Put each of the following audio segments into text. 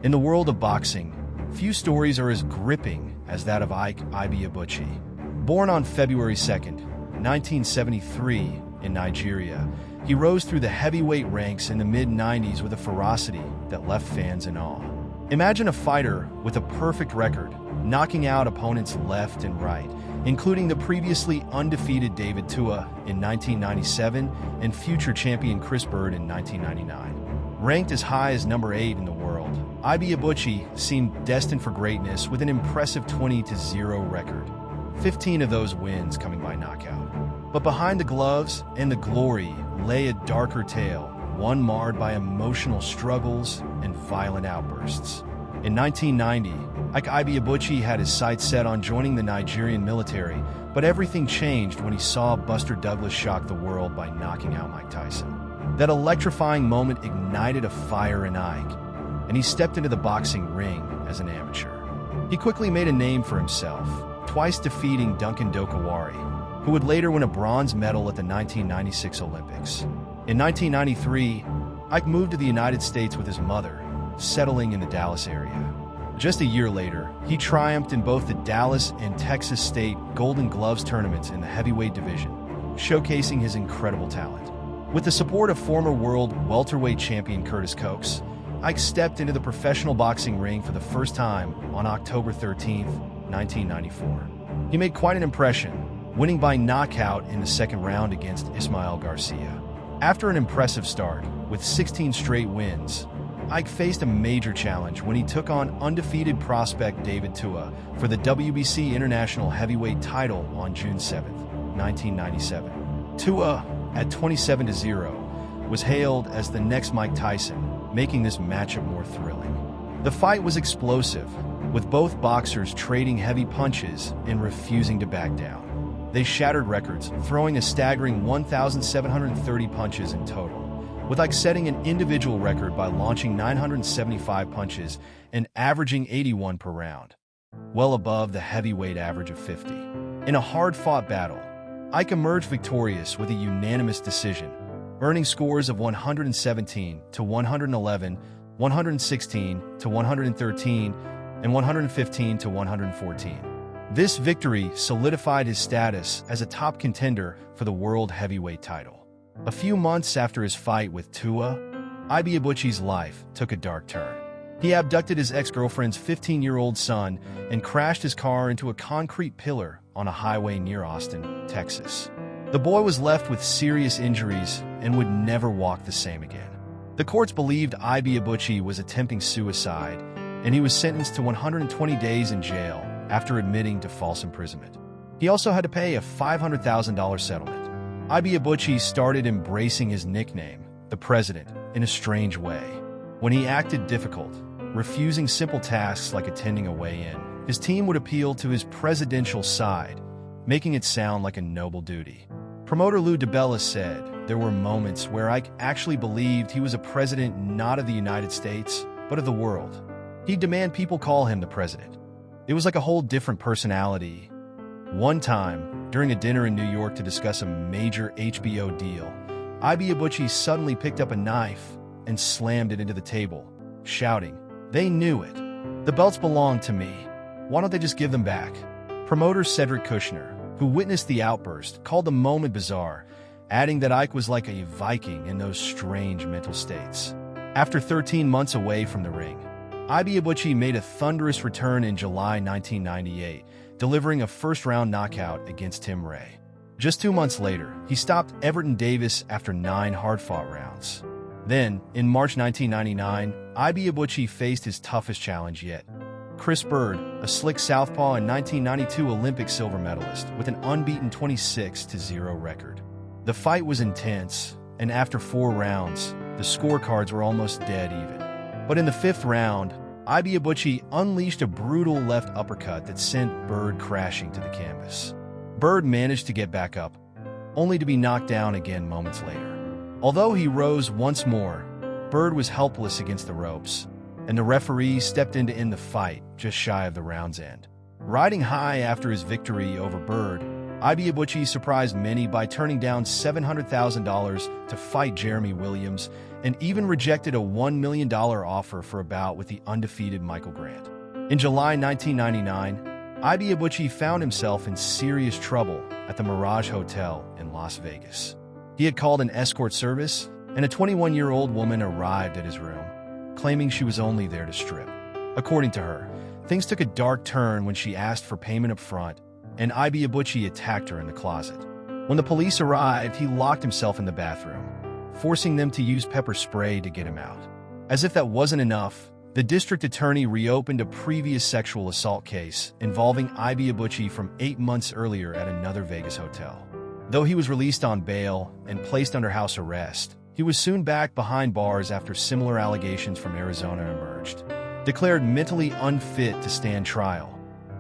In the world of boxing, few stories are as gripping as that of Ike Ibeabuchi. Born on February 2nd, 1973, in Nigeria, he rose through the heavyweight ranks in the mid-90s with a ferocity that left fans in awe. Imagine a fighter with a perfect record, knocking out opponents left and right, including the previously undefeated David Tua in 1997 and future champion Chris Bird in 1999. Ranked as high as number 8 in the world, Ibeabuchi seemed destined for greatness with an impressive 20-0 record, 15 of those wins coming by knockout. But behind the gloves and the glory lay a darker tale, one marred by emotional struggles and violent outbursts. In 1990, Ike Ibeabuchi had his sights set on joining the Nigerian military, but everything changed when he saw Buster Douglas shock the world by knocking out Mike Tyson. That electrifying moment ignited a fire in Ike, and he stepped into the boxing ring as an amateur. He quickly made a name for himself, twice defeating Duncan Dokawari, who would later win a bronze medal at the 1996 Olympics. In 1993, Ike moved to the United States with his mother, settling in the Dallas area. Just a year later, he triumphed in both the Dallas and Texas State Golden Gloves tournaments in the heavyweight division, showcasing his incredible talent. With the support of former world welterweight champion Curtis Coates, Ike stepped into the professional boxing ring for the first time on October 13, 1994. He made quite an impression, winning by knockout in the second round against Ismael Garcia. After an impressive start, with 16 straight wins, Ike faced a major challenge when he took on undefeated prospect David Tua for the WBC International Heavyweight title on June 7, 1997. Tua, at 27-0, was hailed as the next Mike Tyson, making this matchup more thrilling. The fight was explosive, with both boxers trading heavy punches and refusing to back down. They shattered records, throwing a staggering 1,730 punches in total, with Ike setting an individual record by launching 975 punches and averaging 81 per round, well above the heavyweight average of 50. In a hard-fought battle, Ike emerged victorious with a unanimous decision, earning scores of 117 to 111, 116 to 113, and 115 to 114. This victory solidified his status as a top contender for the world heavyweight title. A few months after his fight with Tua, Ibeabuchi's life took a dark turn. He abducted his ex-girlfriend's 15-year-old son and crashed his car into a concrete pillar on a highway near Austin, Texas. The boy was left with serious injuries and would never walk the same again. The courts believed Ibeabuchi was attempting suicide, and he was sentenced to 120 days in jail after admitting to false imprisonment. He also had to pay a $500,000 settlement. Ibeabuchi started embracing his nickname, the President, in a strange way. When he acted difficult, refusing simple tasks like attending a weigh-in, his team would appeal to his presidential side, making it sound like a noble duty. Promoter Lou DiBella said there were moments where Ike actually believed he was a president not of the United States, but of the world. He'd demand people call him the president. It was like a whole different personality. One time, during a dinner in New York to discuss a major HBO deal, Ibeabuchi suddenly picked up a knife and slammed it into the table, shouting, "They knew it. The belts belong to me. Why don't they just give them back?" Promoter Cedric Kushner, who witnessed the outburst, called the moment bizarre, adding that Ike was like a Viking in those strange mental states. After 13 months away from the ring, Ibeabuchi made a thunderous return in July 1998, delivering a first-round knockout against Tim Ray. Just 2 months later, he stopped Everton Davis after 9 hard-fought rounds. Then, in March 1999, Ibeabuchi faced his toughest challenge yet. Chris Bird, a slick southpaw and 1992 Olympic silver medalist, with an unbeaten 26-0 record. The fight was intense, and after 4 rounds, the scorecards were almost dead even. But in the 5th round, Ibeabuchi unleashed a brutal left uppercut that sent Bird crashing to the canvas. Bird managed to get back up, only to be knocked down again moments later. Although he rose once more, Bird was helpless against the ropes, and the referee stepped in to end the fight just shy of the round's end. Riding high after his victory over Bird, Ibeabuchi surprised many by turning down $700,000 to fight Jeremy Williams, and even rejected a $1 million offer for a bout with the undefeated Michael Grant. In July 1999, Ibeabuchi found himself in serious trouble at the Mirage Hotel in Las Vegas. He had called an escort service, and a 21-year-old woman arrived at his room, claiming she was only there to strip. According to her, things took a dark turn when she asked for payment up front, and Ibeabuchi attacked her in the closet. When the police arrived, he locked himself in the bathroom, forcing them to use pepper spray to get him out. As if that wasn't enough, the district attorney reopened a previous sexual assault case involving Ibeabuchi from 8 months earlier at another Vegas hotel. Though he was released on bail and placed under house arrest, he was soon back behind bars after similar allegations from Arizona emerged. Declared mentally unfit to stand trial,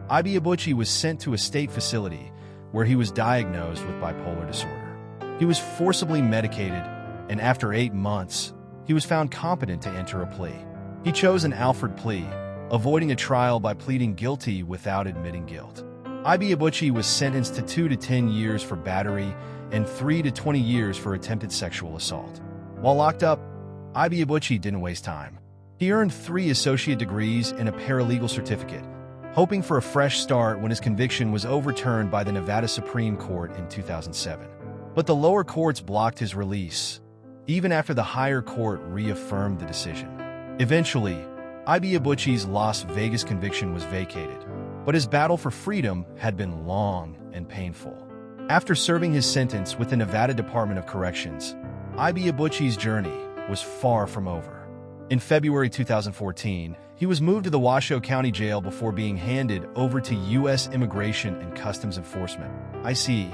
Ibeabuchi was sent to a state facility where he was diagnosed with bipolar disorder. He was forcibly medicated, and after 8 months, he was found competent to enter a plea. He chose an Alford plea, avoiding a trial by pleading guilty without admitting guilt. Ibeabuchi was sentenced to 2 to 10 years for battery and 3 to 20 years for attempted sexual assault. While locked up, Ibeabuchi didn't waste time. He earned 3 associate degrees and a paralegal certificate, hoping for a fresh start when his conviction was overturned by the Nevada Supreme Court in 2007. But the lower courts blocked his release, even after the higher court reaffirmed the decision. Eventually, Ibeabuchi's Las Vegas conviction was vacated, but his battle for freedom had been long and painful. After serving his sentence with the Nevada Department of Corrections, Ibeabuchi's journey was far from over. In February 2014, he was moved to the Washoe County Jail before being handed over to U.S. Immigration and Customs Enforcement, ICE,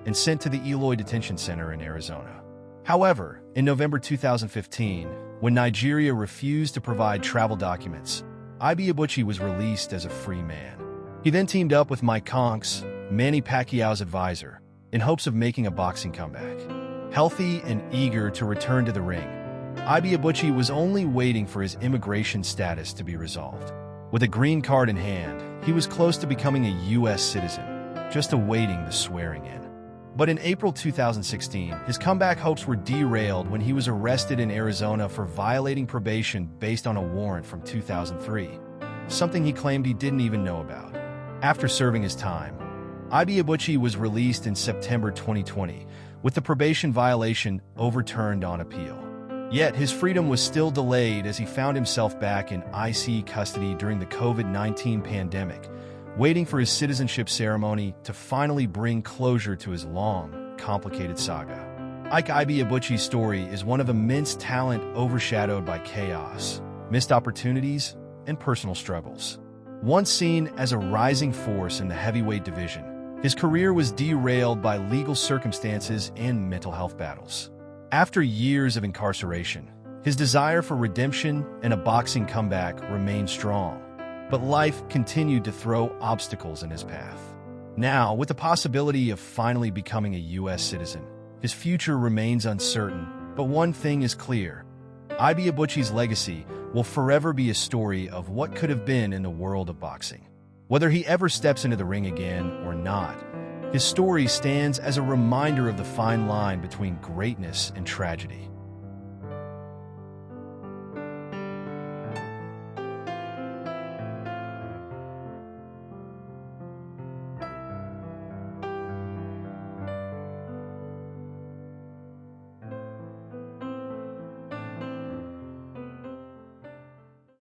and sent to the Eloy Detention Center in Arizona. However, in November 2015, when Nigeria refused to provide travel documents, Ibeabuchi was released as a free man. He then teamed up with Mike Conks, Manny Pacquiao's advisor, in hopes of making a boxing comeback. Healthy and eager to return to the ring, Ibeabuchi was only waiting for his immigration status to be resolved. With a green card in hand, he was close to becoming a U.S. citizen, just awaiting the swearing in. But in April 2016, his comeback hopes were derailed when he was arrested in Arizona for violating probation based on a warrant from 2003, something he claimed he didn't even know about. After serving his time, Ibeabuchi was released in September 2020, with the probation violation overturned on appeal. Yet his freedom was still delayed as he found himself back in ICE custody during the COVID-19 pandemic, waiting for his citizenship ceremony to finally bring closure to his long, complicated saga. Ike Ibeabuchi's story is one of immense talent overshadowed by chaos, missed opportunities, and personal struggles. Once seen as a rising force in the heavyweight division, his career was derailed by legal circumstances and mental health battles. After years of incarceration, his desire for redemption and a boxing comeback remained strong, but life continued to throw obstacles in his path. Now, with the possibility of finally becoming a U.S. citizen, his future remains uncertain, but one thing is clear: Ibeabuchi's legacy will forever be a story of what could have been in the world of boxing. Whether he ever steps into the ring again or not, his story stands as a reminder of the fine line between greatness and tragedy.